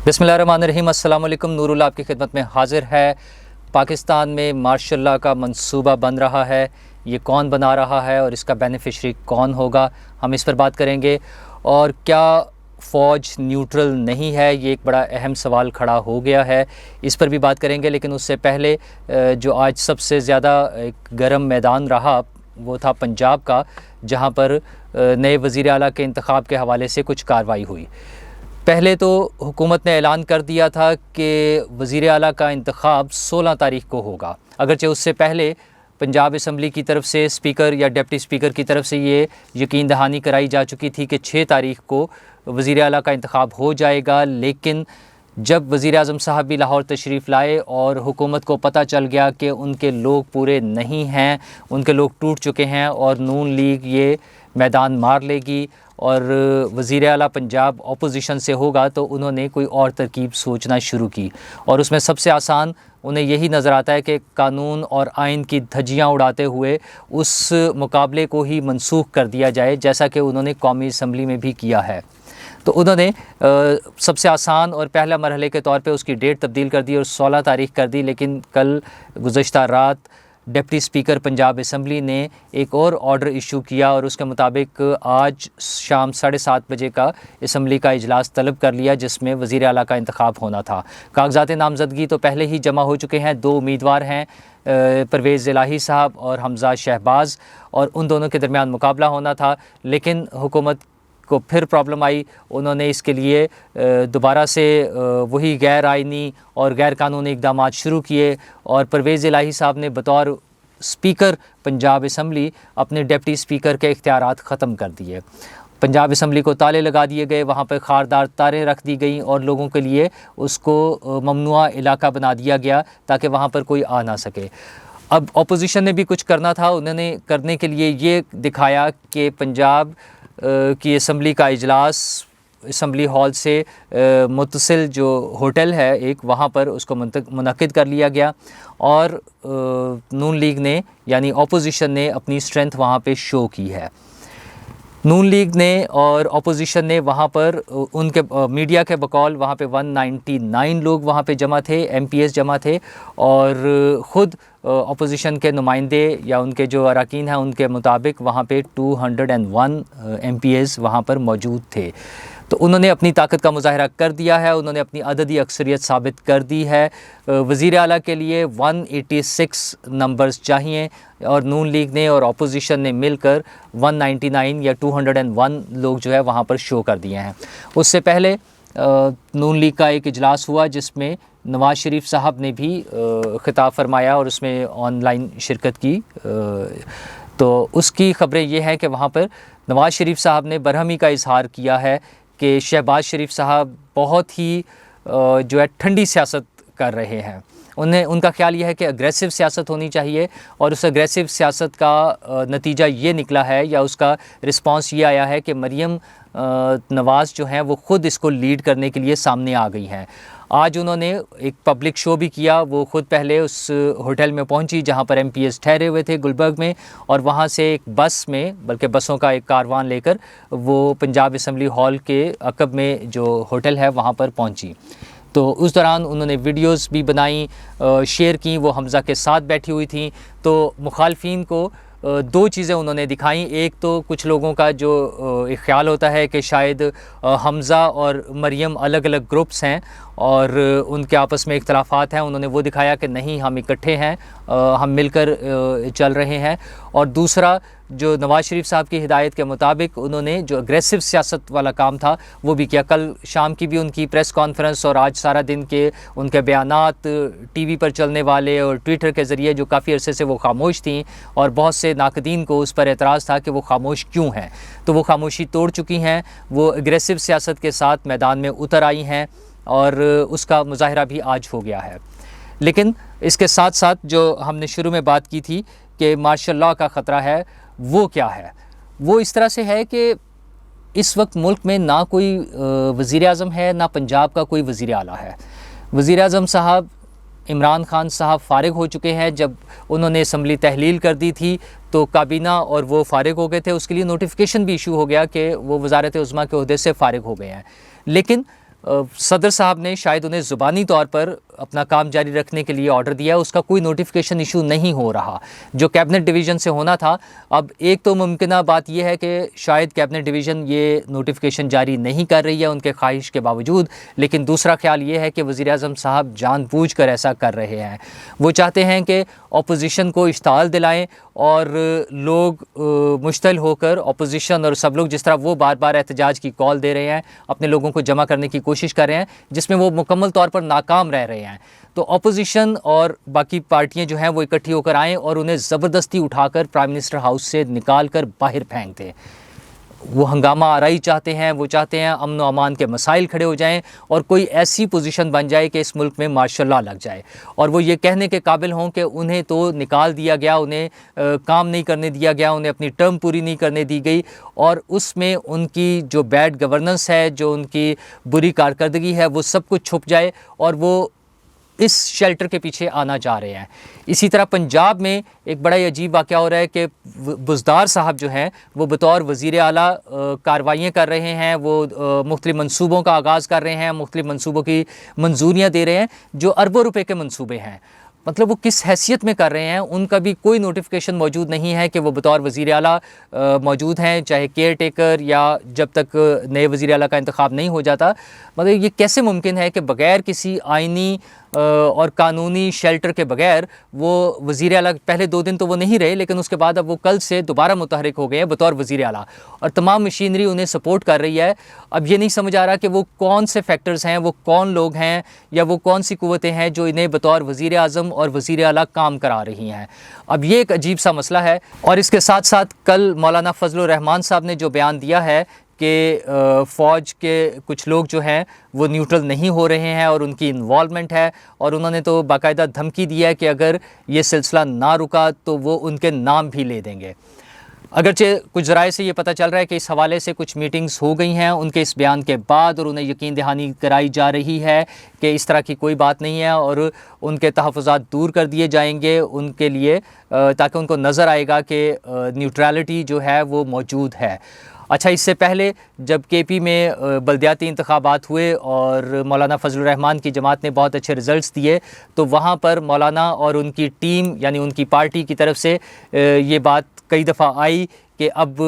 बिस्मिल्लाहिर्रहमानिर्रहीम। अस्सलाम वालेकुम। नूरुल्लाह आपकी खिदमत में हाज़िर है। पाकिस्तान में मार्शल लॉ का मंसूबा बन रहा है, ये कौन बना रहा है और इसका बेनिफिशरी कौन होगा, हम इस पर बात करेंगे। और क्या फ़ौज न्यूट्रल नहीं है, ये एक बड़ा अहम सवाल खड़ा हो गया है, इस पर भी बात करेंगे। लेकिन उससे पहले जो आज सबसे ज़्यादा एक गर्म मैदान रहा वो था पंजाब का, जहाँ पर नए वज़ीर आला के इंतखाब के हवाले से कुछ कार्रवाई हुई। पहले तो हुकूमत ने ऐलान कर दिया था कि वज़ीर आला का इंतखाब 16 तारीख को होगा, अगरचे उससे पहले पंजाब असम्बली की तरफ से स्पीकर या डिप्टी स्पीकर की तरफ से ये यकीन दहानी कराई जा चुकी थी कि 6 तारीख को वज़ीर आला का इंतखाब हो जाएगा। लेकिन जब वज़ीर आज़म साहब भी लाहौर तशरीफ़ लाए और हुकूमत को पता चल गया कि उनके लोग पूरे नहीं हैं, उनके लोग टूट चुके हैं और नून लीग ये मैदान मार लेगी और वज़ीर आला पंजाब अपोजिशन से होगा, तो उन्होंने कोई और तरकीब सोचना शुरू की। और उसमें सबसे आसान उन्हें यही नज़र आता है कि कानून और आइन की धज्जियाँ उड़ाते हुए उस मुकाबले को ही मनसूख कर दिया जाए, जैसा कि उन्होंने कौमी असम्बली में भी किया है। तो उन्होंने सबसे आसान और पहला मरहले के तौर पे उसकी डेट तब्दील कर दी और 16 तारीख कर दी। लेकिन कल गुज़श्ता रात डिप्टी स्पीकर पंजाब असम्बली ने एक और ऑर्डर इशू किया और उसके मुताबिक आज शाम 7:30 बजे का असम्बली का इजलास तलब कर लिया, जिसमें वज़ीर आला का इंतखाब होना था। कागज़ात नामज़दगी तो पहले ही जमा हो चुके हैं। 2 उम्मीदवार हैं, परवेज़ इलाही साहब और हमज़ा शहबाज, और उन दोनों के दरमियान मुकाबला होना था। लेकिन हुकूमत को फिर प्रॉब्लम आई, उन्होंने इसके लिए दोबारा से वही गैर आइनी और गैर कानूनी इक़दामात शुरू किए और परवेज़ इलाही साहब ने बतौर स्पीकर पंजाब असम्बली अपने डिप्टी स्पीकर के इख्तियारात ख़त्म कर दिए। पंजाब असम्बली को ताले लगा दिए गए, वहाँ पर खारदार तारें रख दी गईं और लोगों के लिए उसको ममनुआ इलाका बना दिया गया ताकि वहाँ पर कोई आ ना सके। अब अपोजिशन ने भी कुछ करना था, उन्होंने करने के लिए ये दिखाया कि पंजाब की असम्बली का इजलास असम्बली हॉल से मुतसिल जो होटल है एक, वहाँ पर उसको मुनक़िद कर लिया गया और नून लीग ने यानी अपोजिशन ने अपनी स्ट्रेंथ वहाँ पे शो की है। नून लीग ने और अपोजिशन ने वहाँ पर उनके मीडिया के बकौल वहाँ पे 199 लोग वहाँ पे जमा थे, MPs जमा थे, और ख़ुद अपोजिशन के नुमाइंदे या उनके जो अरकान हैं उनके मुताबिक वहाँ पे 201 MPs वहाँ पर मौजूद थे। तो उन्होंने अपनी ताकत का मुज़ाहरा कर दिया है, उन्होंने अपनी अददी अक्सरियत साबित कर दी है। वज़ीर आला के लिए 186 नंबर्स चाहिए और नून लीग ने और अपोजिशन ने मिलकर 199 या 201 लोग जो है वहाँ पर शो कर दिए हैं। उससे पहले नून लीग का एक इजलास हुआ जिसमें नवाज़ शरीफ साहब ने भी ख़िताब फरमाया और उसमें ऑनलाइन शिरकत की। तो उसकी ख़बरें ये हैं कि वहाँ पर नवाज़ शरीफ साहब ने बरहमी का इजहार किया है कि शहबाज शरीफ साहब बहुत ही जो है ठंडी सियासत कर रहे हैं। उनका ख्याल यह है कि अग्रेसिव सियासत होनी चाहिए और उस अग्रेसिव सियासत का नतीजा ये निकला है या उसका रिस्पांस ये आया है कि मरीम नवाज़ जो हैं वो ख़ुद इसको लीड करने के लिए सामने आ गई हैं। आज उन्होंने एक पब्लिक शो भी किया, वो ख़ुद पहले उस होटल में पहुंची जहां पर MPs ठहरे हुए थे गुलबर्ग में, और वहां से एक बस में, बल्कि बसों का एक कारवान लेकर वो पंजाब असम्बली हॉल के अकब में जो होटल है वहां पर पहुंची। तो उस दौरान उन्होंने वीडियोस भी बनाई, शेयर की, वो हमज़ा के साथ बैठी हुई थी। तो मुखालफिन को 2 चीज़ें उन्होंने दिखाई। एक तो कुछ लोगों का जो एक ख़्याल होता है कि शायद हमज़ा और मरियम अलग अलग ग्रुप्स हैं और उनके आपस में इख्तलाफात हैं, उन्होंने वो दिखाया कि नहीं, हम इकट्ठे हैं, हम मिलकर चल रहे हैं। और दूसरा, जो नवाज़ शरीफ साहब की हिदायत के मुताबिक उन्होंने जो अग्रेसिव सियासत वाला काम था वो भी किया। कल शाम की भी उनकी प्रेस कॉन्फ्रेंस और आज सारा दिन के उनके बयानात TV पर चलने वाले और ट्विटर के ज़रिए जो काफ़ी अरसे से वो खामोश थीं और बहुत से नाकदीन को उस पर एतराज़ था कि वो खामोश क्यों हैं, तो वो खामोशी तोड़ चुकी हैं, वो अग्रेसिव सियासत के साथ मैदान में उतर आई हैं और उसका मुज़ाहरा भी आज हो गया है। लेकिन इसके साथ साथ जो हमने शुरू में बात की थी कि मार्शल लॉ का ख़तरा है, वो क्या है? वो इस तरह से है कि इस वक्त मुल्क में ना कोई वज़ीर आज़म है, ना पंजाब का कोई वज़ीर आला है। वज़ीर आज़म साहब इमरान खान साहब फ़ारिग हो चुके हैं। जब उन्होंने असम्बली तहलील कर दी थी तो काबीना और वो फ़ारिग हो गए थे, उसके लिए नोटिफिकेशन भी इशू हो गया कि वो वज़ारत उज़्मा के ओहदे से फ़ारिग हो गए हैं। लेकिन صدر صاحب نے شاید انہیں زبانی طور پر اپنا کام جاری رکھنے کے لیے آرڈر دیا، اس کا کوئی نوٹیفیکیشن ایشو نہیں ہو رہا جو کیبنٹ ڈویژن سے ہونا تھا۔ اب ایک تو ممکنہ بات یہ ہے کہ شاید کیبنٹ ڈویژن یہ نوٹیفیکیشن جاری نہیں کر رہی ہے ان کے خواہش کے باوجود، لیکن دوسرا خیال یہ ہے کہ وزیر اعظم صاحب جان بوجھ کر ایسا کر رہے ہیں۔ وہ چاہتے ہیں کہ اپوزیشن کو اشتعال دلائیں اور لوگ مشتعل ہو کر اپوزیشن اور سب لوگ جس طرح وہ بار بار احتجاج کی کال دے رہے ہیں، اپنے لوگوں کو جمع کرنے کی کوشش کر رہے ہیں، جس میں وہ مکمل طور پر ناکام رہ رہے ہیں۔ تو اپوزیشن اور باقی پارٹیاں جو ہیں وہ اکٹھی ہو کر آئیں اور انہیں زبردستی اٹھا کر پرائم منسٹر ہاؤس سے نکال کر باہر پھینک دیں۔ وہ ہنگامہ آرائی چاہتے ہیں، وہ چاہتے ہیں امن و امان کے مسائل کھڑے ہو جائیں اور کوئی ایسی پوزیشن بن جائے کہ اس ملک میں مارشل لا لگ جائے، اور وہ یہ کہنے کے قابل ہوں کہ انہیں تو نکال دیا گیا، انہیں کام نہیں کرنے دیا گیا، انہیں اپنی ٹرم پوری نہیں کرنے دی گئی، اور اس میں ان کی جو بیڈ گورننس ہے، جو ان کی بری کارکردگی ہے، وہ سب کچھ چھپ جائے اور وہ اس شیلٹر کے پیچھے آنا چاہ رہے ہیں۔ اسی طرح پنجاب میں ایک بڑا ہی عجیب واقعہ ہو رہا ہے کہ بزدار صاحب جو ہیں وہ بطور وزیر اعلیٰ کارروائیاں کر رہے ہیں، وہ مختلف منصوبوں کا آغاز کر رہے ہیں، مختلف منصوبوں کی منظوریاں دے رہے ہیں جو اربوں روپے کے منصوبے ہیں۔ مطلب وہ کس حیثیت میں کر رہے ہیں، ان کا بھی کوئی نوٹیفیکیشن موجود نہیں ہے کہ وہ بطور وزیر اعلیٰ موجود ہیں، چاہے کیئر ٹیکر یا جب تک نئے وزیر اعلیٰ کا انتخاب نہیں ہو جاتا۔ مطلب یہ کیسے ممکن ہے کہ بغیر کسی آئینی اور قانونی شیلٹر کے بغیر وہ وزیر اعلیٰ، پہلے 2 دن تو وہ نہیں رہے لیکن اس کے بعد اب وہ کل سے دوبارہ متحرک ہو گئے ہیں بطور وزیر اعلیٰ، اور تمام مشینری انہیں سپورٹ کر رہی ہے۔ اب یہ نہیں سمجھ آ رہا کہ وہ کون سے فیکٹرز ہیں، وہ کون لوگ ہیں یا وہ کون سی قوتیں ہیں جو انہیں بطور وزیر اعظم اور وزیر اعلیٰ کام کرا رہی ہیں۔ اب یہ ایک عجیب سا مسئلہ ہے، اور اس کے ساتھ ساتھ کل مولانا فضل الرحمان صاحب نے جو بیان دیا ہے کہ فوج کے کچھ لوگ جو ہیں وہ نیوٹرل نہیں ہو رہے ہیں اور ان کی انوالومنٹ ہے، اور انہوں نے تو باقاعدہ دھمکی دی ہے کہ اگر یہ سلسلہ نہ رکا تو وہ ان کے نام بھی لے دیں گے۔ اگرچہ کچھ ذرائع سے یہ پتہ چل رہا ہے کہ اس حوالے سے کچھ میٹنگز ہو گئی ہیں ان کے اس بیان کے بعد، اور انہیں یقین دہانی کرائی جا رہی ہے کہ اس طرح کی کوئی بات نہیں ہے اور ان کے تحفظات دور کر دیے جائیں گے ان کے لیے، تاکہ ان کو نظر آئے گا کہ نیوٹرالٹی جو ہے وہ موجود ہے۔ اچھا، اس سے پہلے جب کے پی میں بلدیاتی انتخابات ہوئے اور مولانا فضل الرحمان کی جماعت نے بہت اچھے رزلٹس دیے، تو وہاں پر مولانا اور ان کی ٹیم یعنی ان کی پارٹی کی طرف سے یہ بات کئی دفعہ آئی کہ اب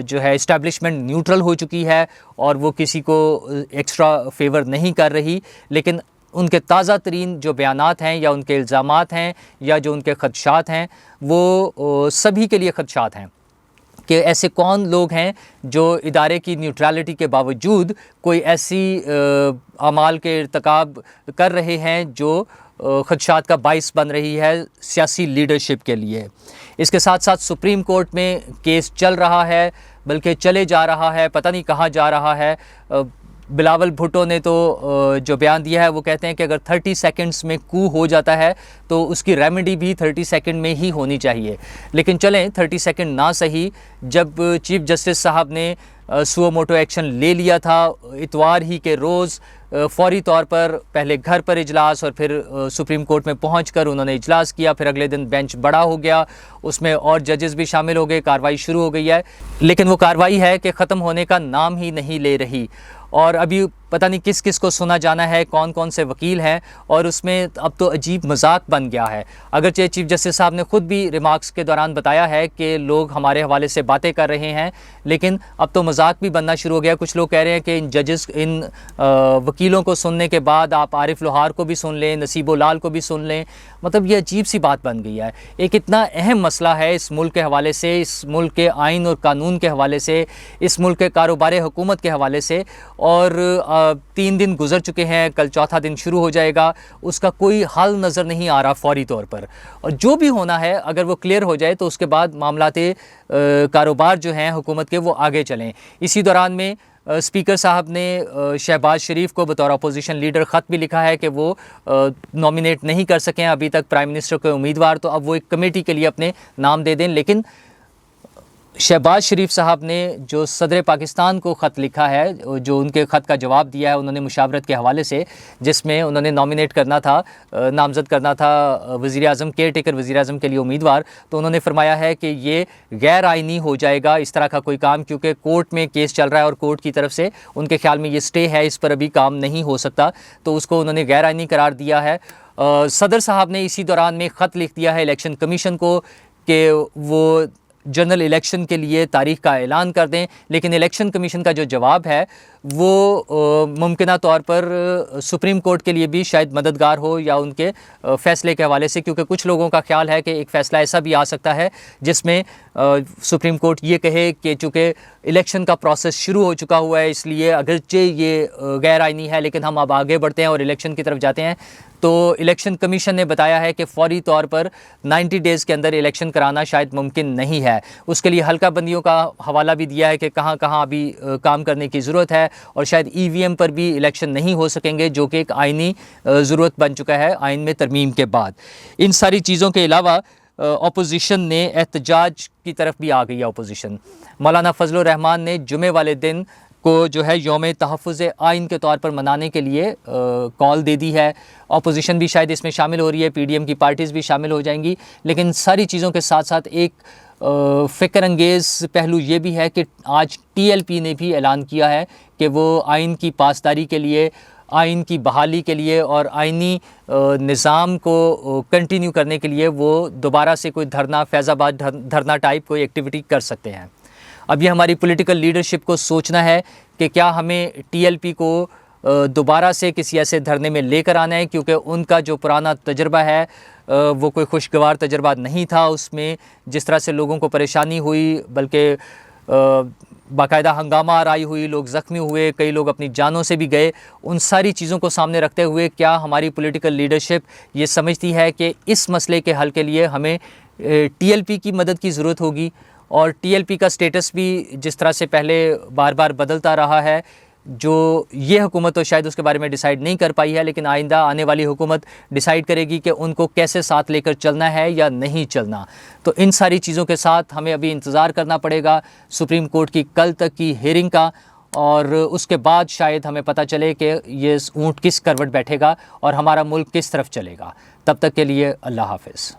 جو ہے اسٹیبلشمنٹ نیوٹرل ہو چکی ہے اور وہ کسی کو ایکسٹرا فیور نہیں کر رہی، لیکن ان کے تازہ ترین جو بیانات ہیں یا ان کے الزامات ہیں یا جو ان کے خدشات ہیں وہ سبھی کے لیے خدشات ہیں کہ ایسے کون لوگ ہیں جو ادارے کی نیوٹرالٹی کے باوجود کوئی ایسی اعمال کے ارتکاب کر رہے ہیں جو خدشات کا باعث بن رہی ہے سیاسی لیڈرشپ کے لیے۔ اس کے ساتھ ساتھ سپریم کورٹ میں کیس چل رہا ہے، بلکہ چلے جا رہا ہے، پتہ نہیں کہاں جا رہا ہے۔ بلاول بھٹو نے تو جو بیان دیا ہے وہ کہتے ہیں کہ اگر 30 سیکنڈز میں کو ہو جاتا ہے تو اس کی ریمیڈی بھی 30 سیکنڈ میں ہی ہونی چاہیے، لیکن چلیں 30 سیکنڈ نہ صحیح، جب چیف جسٹس صاحب نے سو موٹو ایکشن لے لیا تھا اتوار ہی کے روز، فوری طور پر پہلے گھر پر اجلاس اور پھر سپریم کورٹ میں پہنچ کر انہوں نے اجلاس کیا، پھر اگلے دن بینچ بڑا ہو گیا، اس میں اور ججز بھی شامل ہو گئے، کارروائی شروع ہو گئی ہے، لیکن وہ کارروائی ہے کہ ختم ہونے کا نام ہی نہیں لے رہی، اور ابھی پتہ نہیں کس کس کو سنا جانا ہے، کون کون سے وکیل ہیں، اور اس میں اب تو عجیب مذاق بن گیا ہے۔ اگرچہ چیف جسٹس صاحب نے خود بھی ریمارکس کے دوران بتایا ہے کہ لوگ ہمارے حوالے سے باتیں کر رہے ہیں، لیکن اب تو مذاق بھی بننا شروع ہو گیا۔ کچھ لوگ کہہ رہے ہیں کہ ان وکیلوں کو سننے کے بعد آپ عارف لوہار کو بھی سن لیں، نصیب لال کو بھی سن لیں، مطلب یہ عجیب سی بات بن گئی ہے۔ ایک اتنا اہم مسئلہ ہے اس ملک کے حوالے سے، اس ملک کے آئین اور قانون کے حوالے سے، اس ملک کے کاروبار حکومت کے حوالے سے، اور 3 دن گزر چکے ہیں، کل چوتھا دن شروع ہو جائے گا، اس کا کوئی حل نظر نہیں آ رہا فوری طور پر، اور جو بھی ہونا ہے اگر وہ کلیئر ہو جائے تو اس کے بعد معاملات کاروبار جو ہیں حکومت کے وہ آگے چلیں۔ اسی دوران میں اسپیکر صاحب نے شہباز شریف کو بطور اپوزیشن لیڈر خط بھی لکھا ہے کہ وہ نامینیٹ نہیں کر سکیں ابھی تک پرائم منسٹر کے امیدوار، تو اب وہ ایک کمیٹی کے لیے اپنے نام دے دیں، لیکن शहबाज शरीफ साहब ने जो सदर पाकिस्तान को ख़त लिखा है, जो उनके ख़त का जवाब दिया है उन्होंने मुशावरत के हवाले से, जिसमें उन्होंने नॉमिनेट करना था, नामज़द करना था वज़ीर आज़म, केयर टेकर वज़ीर आज़म के लिए उम्मीदवार, तो उन्होंने फरमाया है कि ये गैर आइनी हो जाएगा इस तरह का कोई काम, क्योंकि कोर्ट में केस चल रहा है और कोर्ट की तरफ से उनके ख्याल में ये स्टे है, इस पर अभी काम नहीं हो सकता, तो उसको उन्होंने गैर आइनी करार दिया है। सदर साहब ने इसी दौरान में ख़त लिख दिया है इलेक्शन कमीशन को कि वो जनरल इलेक्शन के लिए तारीख़ का ऐलान कर दें, लेकिन इलेक्शन कमीशन का जो जवाब है वो मुमकिना तौर पर सुप्रीम कोर्ट के लिए भी शायद मददगार हो या उनके फ़ैसले के हवाले से, क्योंकि कुछ लोगों का ख्याल है कि एक फ़ैसला ऐसा भी आ सकता है जिसमें सुप्रीम कोर्ट ये कहे कि चूँकि इलेक्शन का प्रोसेस शुरू हो चुका हुआ है, इसलिए अगरचे ये गैर आइनी है लेकिन हम अब आगे बढ़ते हैं और इलेक्शन की तरफ जाते हैं, तो इलेक्शन कमीशन ने बताया है कि फ़ौरी तौर पर 90 डेज़ के अंदर इलेक्शन कराना शायद मुमकिन नहीं है। उसके लिए हल्का बंदियों का हवाला भी दिया है कि कहाँ कहाँ अभी काम करने की ज़रूरत है, और शायद EVM पर भी इलेक्शन नहीं हो सकेंगे, जो कि एक आइनी ज़रूरत बन चुका है आइन में तरमीम के बाद। इन सारी चीज़ों के अलावा अपोजिशन ने एहतजाज की तरफ भी आ गई है। अपोजिशन मौलाना फजल रहमान ने जुमे वाले दिन को जो है यौम तहफ़्फ़ुज़ आइन के तौर पर मनाने के लिए कॉल दे दी है। अपोजिशन भी शायद इसमें शामिल हो रही है, PDM की पार्टीज़ भी शामिल हो जाएंगी, लेकिन सारी चीज़ों के साथ साथ एक फ़िक्र अंगेज़ पहलू ये भी है कि आज TLP ने भी ऐलान किया है कि वो आइन की पासदारी के लिए, आइन की बहाली के लिए और आइनी निज़ाम को कंटिन्यू करने के लिए वो दोबारा से कोई धरना, फैज़ाबाद धरना टाइप कोई एक्टिविटी कर सकते हैं। अब ये हमारी पॉलिटिकल लीडरशिप को सोचना है कि क्या हमें TLP को दोबारा से किसी ऐसे धरने में लेकर आना है, क्योंकि उनका जो पुराना तजर्बा है वो कोई खुशगवार तजर्बा नहीं था। उसमें जिस तरह से लोगों को परेशानी हुई, बल्कि बाकायदा हंगामा आराई हुई, लोग ज़ख्मी हुए, कई लोग अपनी जानों से भी गए, उन सारी चीज़ों को सामने रखते हुए क्या हमारी पॉलिटिकल लीडरशिप ये समझती है कि इस मसले के हल के लिए हमें TLP की मदद की ज़रूरत होगी, और TLP का स्टेटस भी जिस तरह से पहले बार बार बदलता रहा है, जो ये हुकूमत तो शायद उसके बारे में डिसाइड नहीं कर पाई है, लेकिन आइंदा आने वाली हुकूमत डिसाइड करेगी कि उनको कैसे साथ लेकर चलना है या नहीं चलना। तो इन सारी चीज़ों के साथ हमें अभी इंतज़ार करना पड़ेगा सुप्रीम कोर्ट की कल तक की हियरिंग का, और उसके बाद शायद हमें पता चले कि ये ऊँट किस करवट बैठेगा और हमारा मुल्क किस तरफ चलेगा। तब तक के लिए अल्लाह हाफ़िज़।